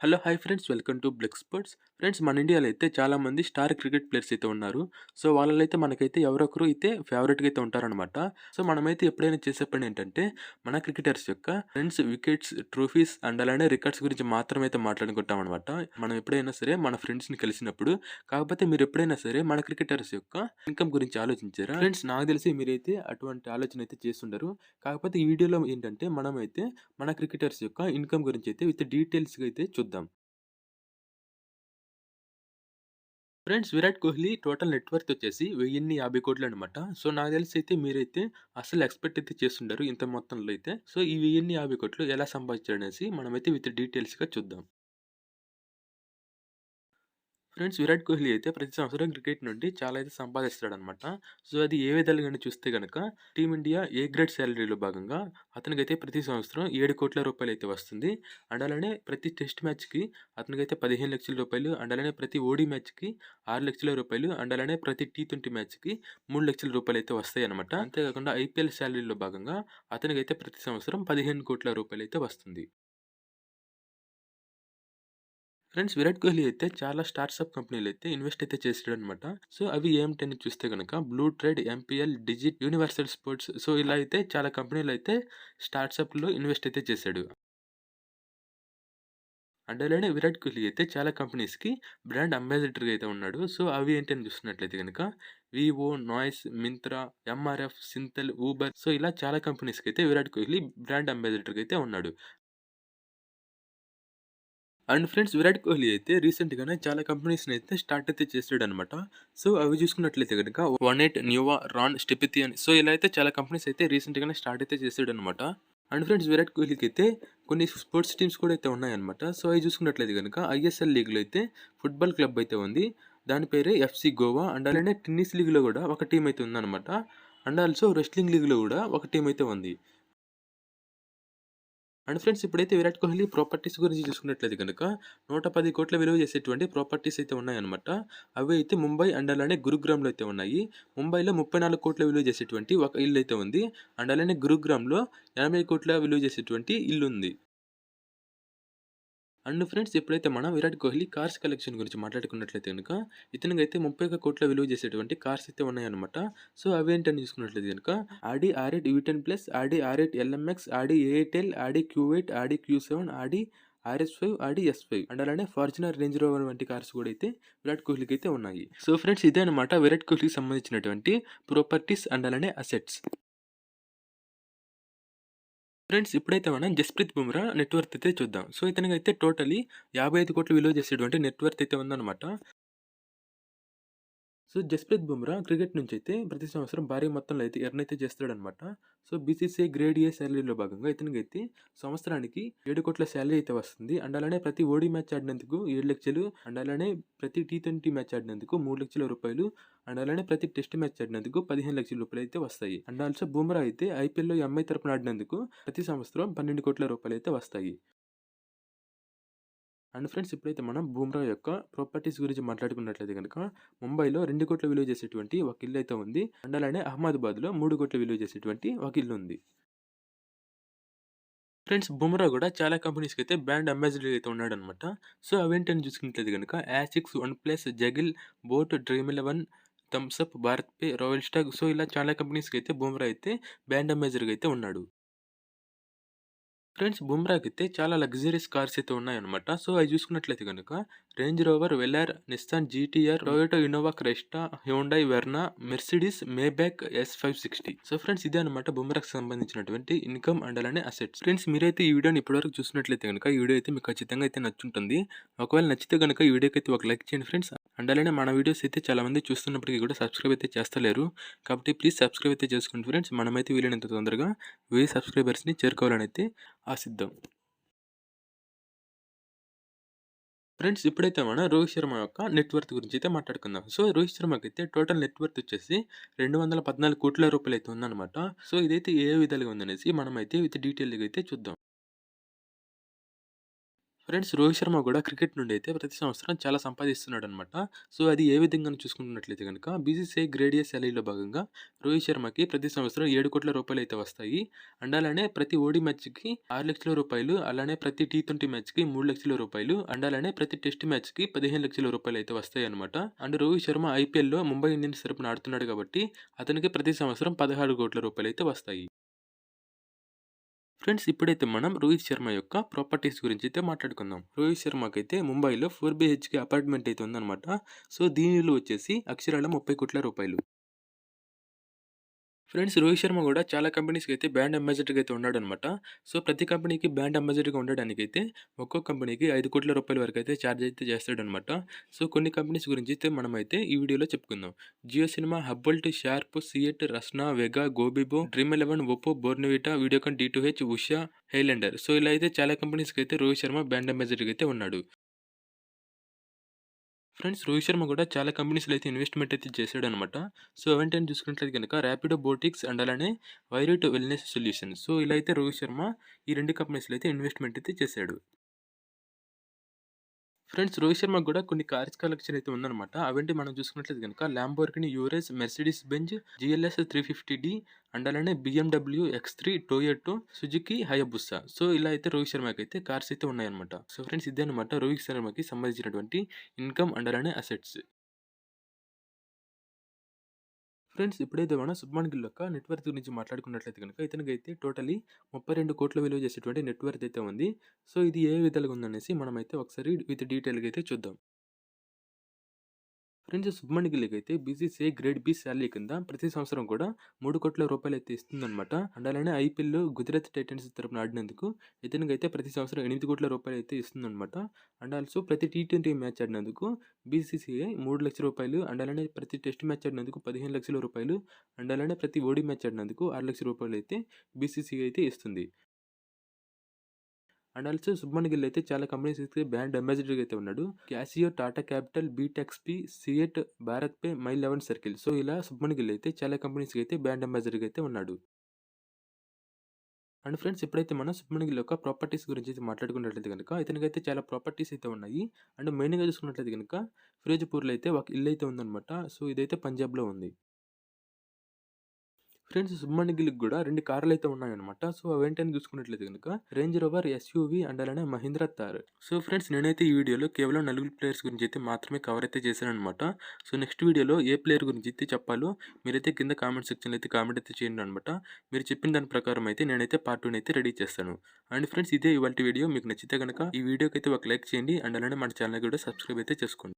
Hello! Hi friends. Welcome to black sports. Friends మన ఇండియాలో అయితే చాలామంది స్టార్ క్రికెట్ ప్లేయర్స్ అయితే ఉన్నారు. సో వాళ్ళలో అయితే మనకైతే ఎవరో ఒకరు అయితే ఫేవరెట్‌గా అయితే ఉంటారనమాట. సో మనమైతే ఎప్పుడైనా చేసే పని ఏంటంటే మన క్రికెటర్స్ యొక్క రన్స్, వికెట్స్, ట్రోఫీస్ అండ్ అలానే రికార్డ్స్ గురించి మాత్రమే అయితే మాట్లాడుకుంటామనమాట. మనం ఎప్పుడైనా సరే మన ఫ్రెండ్స్‌ని కలిసినప్పుడు. కాకపోతే మీరు ఎప్పుడైనా సరే మన క్రికెటర్స్ యొక్క ఇన్‌కమ్ గురించి ఆలోచించారా? ఫ్రెండ్స్ నాకు తెలిసి మీరైతే అటువంటి ఆలోచన అయితే చేసుండరు. కాకపోతే ఈ వీడియోలో ఏంటంటే మనమైతే మన క్రికెటర్స్ యొక్క ఇన్‌కమ్ గురించి అయితే విత్ డీటెయిల్స్‌గా అయితే చూద్దాం. Friends 'Virat Kohli' total net worth వచ్చేసి 1050,00,00,000 అనమాట. సో నాకు తెలిసి అయితే మీరైతే అస్సలు ఎక్స్‌పెక్ట్ అయితే చేసుండరు ఇంత మొత్తంలో అయితే. సో ఈ 1050,00,00,000 ఎలా సంపాదించాడనేసి మనమైతే విత్ డీటెయిల్స్‌గా చూద్దాం. ఫ్రెండ్స్ 'విరాట్ కోహ్లీ' అయితే ప్రతి సంవత్సరం క్రికెట్ నుండి చాలా అయితే సంపాదిస్తాడనమాట. సో అది ఏ విధాలుగాని చూస్తే గనక టీమిండియా ఏ గ్రేడ్ సాలరీలో భాగంగా అతనికైతే ప్రతి సంవత్సరం 7,00,00,000 అయితే వస్తుంది. అండ్ అలానే ప్రతి టెస్ట్ మ్యాచ్‌కి అతనికైతే 15,00,000 అండ్ అలానే ప్రతి ఓడీ మ్యాచ్‌కి 6,00,000 అండ్ అలానే ప్రతి టీ20 మ్యాచ్‌కి 3,00,000 అయితే వస్తాయన్నమాట. అంతేకాకుండా ఐపీఎల్ సాలరీలో భాగంగా అతనికైతే ప్రతి సంవత్సరం 15,00,00,000 అయితే వస్తుంది. ఫ్రెండ్స్ 'విరాట్ కోహ్లీ' అయితే చాలా స్టార్ట్‌అప్ కంపెనీలైతే ఇన్వెస్ట్ అయితే చేసాడనమాట. సో అవి ఏమిటని చూస్తే గనక blue trade, MPL, digit, universal sports so ఇలా అయితే చాలా కంపెనీలైతే స్టార్ట్‌అప్‌లో ఇన్వెస్ట్ అయితే చేశాడు. అండ్ అలానే 'విరాట్ కోహ్లీ' అయితే చాలా కంపెనీస్‌కి బ్రాండ్ అంబాసిడర్‌గా అయితే ఉన్నాడు. సో అవి ఏంటని చూస్తున్నట్లయితే గనక Vivo, Noise, Myntra, MRF, Cinthol, Uber so ఇలా చాలా కంపెనీస్‌కైతే 'విరాట్ కోహ్లీ' బ్రాండ్ అంబాసిడర్‌గా అయితే ఉన్నాడు. అండ్ ఫ్రెండ్స్ 'విరాట్ కోహ్లీ' అయితే రీసెంట్‌గానే చాలా కంపెనీస్‌నైతే స్టార్ట్ అయితే చేసాడనమాట. సో అవి చూసుకున్నట్లయితే గనుక 18, న్యూవా, రాన్, స్టెపిథియన్ సో ఇలా అయితే చాలా కంపెనీస్ అయితే రీసెంట్‌గానే స్టార్ట్ అయితే చేసాడనమాట. అండ్ ఫ్రెండ్స్ 'విరాట్ కోహ్లీకి' అయితే కొన్ని స్పోర్ట్స్ టీమ్స్ కూడా అయితే ఉన్నాయన్నమాట. సో అవి చూసుకున్నట్లయితే గనుక ఐఎస్ఎల్ లీగ్‌లో అయితే ఫుట్బాల్ క్లబ్ అయితే ఉంది. దాని పేరే ఎఫ్‌సి గోవా అండ్ అలానే టెన్నిస్ లీగ్‌లో కూడా ఒక టీమ్ అయితే ఉందన్నమాట. అండ్ ఆల్సో రెస్లింగ్ లీగ్‌లో కూడా ఒక టీమ్ అయితే ఉంది. అండ్ ఫ్రెండ్స్ ఇప్పుడైతే 'విరాట్ కోహ్లీ' ప్రాపర్టీస్ గురించి చూసుకున్నట్లయితే గనక 110,00,00,000 విలువ చేసేటువంటి ప్రాపర్టీస్ అయితే ఉన్నాయన్నమాట. అవి అయితే ముంబై అండ్ అలానే గురుగ్రామ్‌లో అయితే ఉన్నాయి. ముంబైలో 34,00,00,000 విలువ చేసేటువంటి ఒక ఇల్లయితే ఉంది. అండ్ అలానే గురుగ్రామ్‌లో 80,00,00,000 విలువ చేసేటువంటి ఇల్లుంది. అండ్ ఫ్రెండ్స్ ఎప్పుడైతే మనం 'విరాట్ కోహ్లీ' కార్స్ కలెక్షన్ గురించి మాట్లాడుకున్నట్లయితే గనుక ఇతనికైతే 31,00,00,000 విలువ చేసేటువంటి కార్స్ అయితే ఉన్నాయన్నమాట. సో అవేంటని చూసుకున్నట్లయితే గనుక ఆడి R8 V10+, Audi R8 LMX, Audi A8L, Audi Q8, Audi Q7, Audi RS5, Audi S5 and అలానే ఫార్చునర్, రేంజ్ రోవర్ వంటి కార్స్ కూడా అయితే 'విరాట్ కోహ్లీకి' అయితే ఉన్నాయి. సో ఫ్రెండ్స్ ఇదే అనమాట 'విరాట్ కోహ్లీకి' సంబంధించినటువంటి ప్రాపర్టీస్ అండ్ అలానే అసెట్స్. ఫ్రెండ్స్ ఇప్పుడైతే మనం 'జస్‌ప్రీత్ బుమ్రా' నెట్ వర్త్ అయితే చూద్దాం. సో ఇతనికైతే టోటల్లీ 55,00,00,000 విలువ చేసేటువంటి నెట్ వర్త్ అయితే ఉందన్నమాట. సో 'జస్‌ప్రీత్ బుమ్రా' క్రికెట్ నుంచైతే ప్రతి సంవత్సరం భారీ మొత్తంలో అయితే ఎర్న్ అయితే చేస్తాడనమాట. సో బీసీసీఐ గ్రేడ్ ఏ సాలరీలో భాగంగా ఇతనికైతే సంవత్సరానికి 7,00,00,000 సాలరీ అయితే వస్తుంది. అండ్ అలానే ప్రతి ఓడీ మ్యాచ్ ఆడినందుకు 7,00,000 అండ్ అలానే ప్రతి టీ20 మ్యాచ్ ఆడినందుకు రూ. 3,00,000 అండ్ అలానే ప్రతి టెస్ట్ మ్యాచ్ ఆడినందుకు రూ. 15,00,000 అయితే వస్తాయి. అండ్ ఆల్సో బుమ్రా అయితే ఐపీఎల్‌లో ఎంఐ తరపున ఆడినందుకు ప్రతి సంవత్సరం రూ. 12,00,00,000 అయితే వస్తాయి. అండ్ ఫ్రెండ్స్ ఇప్పుడైతే మనం బుమ్రా యొక్క ప్రాపర్టీస్ గురించి మాట్లాడుకున్నట్లయితే గనక ముంబైలో 2,00,00,000 విలువ చేసేటువంటి ఒక ఇల్లు అయితే ఉంది. అండ్ అలానే అహ్మదాబాద్‌లో 3,00,00,000 విలువ చేసేటువంటి ఒక ఇల్లు ఉంది. ఫ్రెండ్స్ బుమ్రా కూడా చాలా కంపెనీస్‌కి అయితే బ్రాండ్ అంబాసిడర్ అయితే ఉన్నాడనమాట. సో అవేంటని చూసుకున్నట్లయితే గనక యాసిక్స్, OnePlus, Zaggle, boAt, Dream eleven, Thums Up, Bharat Pe, Royal Stag so ఇలా చాలా కంపెనీస్‌కి అయితే బుమ్రా అయితే బ్రాండ్ అంబాసిడర్‌గా అయితే ఉన్నాడు. ఫ్రెండ్స్ బుమ్రాకైతే చాలా లగ్జరీస్ కార్స్ అయితే ఉన్నాయన్నమాట. సో అవి చూసుకున్నట్లయితే గనుక range rover, Velar, Nissan GTR, Toyota Innova Cresta, Hyundai Verna, Mercedes Maybach S560. So friends ఇదే అనమాట బుమ్రాకి సంబంధించినటువంటి ఇన్కమ్ అండ్ అలానే అసెట్స్. ఫ్రెండ్స్ మీరైతే ఈ వీడియోని ఇప్పటివరకు చూసినట్లయితే గనుక ఈ వీడియో అయితే మీకు ఖచ్చితంగా అయితే నచ్చుంటుంది. ఒకవేళ నచ్చితే గనుక ఈ వీడియోకి అయితే ఒక లైక్ చేయండి ఫ్రెండ్స్. అండ్ అలానే మన వీడియోస్ అయితే చాలా మంది చూస్తున్నప్పటికీ కూడా సబ్స్క్రైబ్ అయితే చేస్తలేరు. కాబట్టి ప్లీజ్ సబ్స్క్రైబ్ అయితే చేసుకోండి ఫ్రెండ్స్. మనమైతే వీలైనంత తొందరగా 1000 సబ్స్క్రైబర్స్‌ని చేరుకోవాలని అయితే ఆశిద్దాం. ఫ్రెండ్స్ ఇప్పుడైతే మనం రోహిత్ శర్మ యొక్క నెట్ వర్త్ గురించి అయితే మాట్లాడుకుందాం. సో రోహిత్ శర్మకైతే టోటల్ నెట్ వర్త్ వచ్చేసి రూ. 214,00,00,000 అయితే ఉందన్నమాట. సో ఇదైతే ఏ విధాలుగా ఉందనేసి మనమైతే విత్ డీటెయిల్‌గా అయితే చూద్దాం. ఫ్రెండ్స్ రోహిత్ శర్మ కూడా క్రికెట్ నుండి అయితే ప్రతి సంవత్సరం చాలా సంపాదిస్తున్నాడనమాట. సో, అది ఏ విధంగా చూసుకున్నట్లయితే గనుక బీసీసీఐ గ్రేడ్ ఏ సాలరీలో భాగంగా రోహిత్ శర్మకి ప్రతి సంవత్సరం ₹7,00,00,000 అయితే వస్తాయి. అండ్ అలానే ప్రతి ఓడీ మ్యాచ్‌కి ₹6,00,000, అలానే ప్రతి టీ20 మ్యాచ్‌కి ₹3,00,000, అండ్ అలానే ప్రతి టెస్ట్ మ్యాచ్‌కి ₹15,00,000 అయితే వస్తాయన్నమాట. అండ్ రోహిత్ శర్మ ఐపీఎల్‌లో ముంబై ఇండియన్స్ తరపున ఆడుతున్నాడు కాబట్టి అతనికి ప్రతి సంవత్సరం ₹16,00,00,000 అయితే వస్తాయి. ఫ్రెండ్స్ ఇప్పుడైతే మనం రోహిత్ శర్మ యొక్క ప్రాపర్టీస్ గురించి అయితే మాట్లాడుకుందాం. రోహిత్ శర్మకైతే ముంబైలో 4 బీహెచ్‌కే అపార్ట్మెంట్ అయితే ఉందన్నమాట. సో, దీని విలువ వచ్చేసి అక్షరాల ₹30,00,00,000. ఫ్రెండ్స్ రోహిత్ శర్మ కూడా చాలా కంపెనీస్‌కి అయితే బ్రాండ్ అంబాసిడర్‌గా అయితే ఉన్నాడనమాట. సో, ప్రతి కంపెనీకి బ్రాండ్ అంబాసిడర్‌గా ఉండడానికైతే ఒక్కో కంపెనీకి ₹5,00,00,000 వరకు అయితే చార్జ్ అయితే చేస్తాడనమాట. సో, కొన్ని కంపెనీస్ గురించి అయితే మనమైతే ఈ వీడియోలో చెప్పుకుందాం. Jio cinema, Hublot, Sharp, CEAT, Rasna, Vega, Goibibo, Dream eleven, Oppo, Bournvita, Videocon, D2H, Usha, Highlander. So, ఇలా అయితే చాలా కంపెనీస్‌కి అయితే రోహిత్ శర్మ బ్రాండ్ అంబాసిడర్‌గా అయితే ఉన్నాడు. ఫ్రెండ్స్ రోహిత్ శర్మ కూడా చాలా కంపెనీస్‌లో అయితే ఇన్వెస్ట్‌మెంట్ అయితే చేశాడనమాట. సో, అవేంటని చూసుకున్నట్లయితే గనుక ర్యాపిడో బోటిక్స్ అండ్ అలానే వైరూట్ వెల్‌నెస్ సొల్యూషన్స్. సో, ఇలా అయితే రోహిత్ శర్మ ఈ 2 కంపెనీస్‌లో అయితే ఇన్వెస్ట్‌మెంట్ అయితే చేశాడు. ఫ్రెండ్స్ రోహిత్ శర్మకు కూడా కొన్ని కార్స్ కలెక్షన్ అయితే ఉందన్నమాట. అవేంటి మనం చూసుకున్నట్లయితే గనుక ల్యాంబోర్గిని యూరెస్, మెర్సిడీస్ బెంజ్, జీఎల్ఎస్ 350డి అండ్ అలానే BMW X3, Toyota, Suzuki Hayabusa. So, ఇలా అయితే రోహిత్ శర్మకి అయితే కార్స్ అయితే ఉన్నాయన్నమాట. సో, ఫ్రెండ్స్ ఇదే అనమాట రోహిత్ శర్మకి సంబంధించినటువంటి ఇన్‌కమ్ అండ్ అలానే అసెట్స్. ఫ్రెండ్స్ ఇప్పుడైతే మనం శుభ్మన్ గిల్ యొక్క నెట్‌వర్త్ గురించి మాట్లాడుకున్నట్లయితే గనుక ఇతనికైతే టోటలీ 32,00,00,000 విలువ చేసేటువంటి నెట్‌వర్త్ అయితే ఉంది. సో, ఇది ఏ విధాలుగా ఉందనేసి మనమైతే ఒకసారి విత్ డీటెయిల్‌గా అయితే చూద్దాం. ఫ్రెండ్స్ శుభ్మన్ గిల్‌కి అయితే బీసీసీఐ గ్రేడ్ బి సాలరీ కింద ప్రతి సంవత్సరం కూడా ₹3,00,00,000 అయితే ఇస్తుందన్నమాట. అండ్ అలానే ఐపీఎల్‌లో గుజరాత్ టైటన్స్ తరపున ఆడినందుకు ఇతనికైతే ప్రతి సంవత్సరం ₹8,00,00,000 అయితే ఇస్తుందన్నమాట. అండ్ ఆల్సో ప్రతి టీ20 మ్యాచ్ ఆడినందుకు బీసీసీఐ ₹3,00,000 అండ్ అలానే ప్రతి టెస్ట్ మ్యాచ్ ఆడినందుకు ₹15,00,000 అండ్ అలానే ప్రతి ఓడీ మ్యాచ్ ఆడినందుకు ₹6,00,000 అయితే బీసీసీఐ అయితే ఇస్తుంది. అండ్ ఆల్సో శుభ్మన్ గిల్ అయితే చాలా కంపెనీస్‌కి బ్రాండ్ అంబాసిడర్‌గా అయితే ఉన్నాడు. Casio, Tata capital, beatXP, CEAT, Bharat Pe, My 11 circle. So, ఇలా శుభ్మన్ గిల్ అయితే చాలా కంపెనీస్‌కి అయితే బ్రాండ్ అంబాసిడర్‌గా అయితే ఉన్నాడు. అండ్ ఫ్రెండ్స్ ఇప్పుడైతే మనం శుభ్మన్ గిల్ యొక్క ప్రాపర్టీస్ గురించి అయితే మాట్లాడుకున్నట్లయితే గనుక ఇతనికైతే చాలా ప్రాపర్టీస్ అయితే ఉన్నాయి. అండ్ మెయిన్‌గా చూసుకున్నట్లయితే గనుక ఫిరోజ్‌పూర్‌లో అయితే ఒక ఇల్లు అయితే ఉందన్నమాట. సో, ఇదైతే పంజాబ్‌లో ఉంది. ఫ్రెండ్స్ శుభ్మన్ గిల్‌కి గూడా 2 కార్లయితే ఉన్నాయన్నమాట. సో, అవేంటని చూసుకున్నట్లయితే గనుక రేంజ్ రోవర్ ఎస్యూవీ అండ్ అలానే మహీంద్రా థార్. సో, ఫ్రెండ్స్ నేనైతే ఈ వీడియోలో కేవలం నలుగురు ప్లేయర్స్ గురించి అయితే మాత్రమే కవర్ అయితే చేశాననమాట. సో, నెక్స్ట్ వీడియోలో ఏ ప్లేయర్ గురించి అయితే చెప్పాలో మీరైతే కింద కామెంట్ సెక్షన్‌లో అయితే కామెంట్ అయితే చేయండి అనమాట. మీరు చెప్పిన దాని ప్రకారం అయితే నేనైతే పార్ట్ 2 అయితే రెడీ చేస్తాను. అండ్ ఫ్రెండ్స్ ఇదే ఇవాల్టి వీడియో మీకు నచ్చితే గనక ఈ వీడియోకైతే ఒక లైక్ చేయండి. అండ్ అలానే మన ఛానెల్‌ని కూడా సబ్స్క్రైబ్ అయితే చేసుకోండి.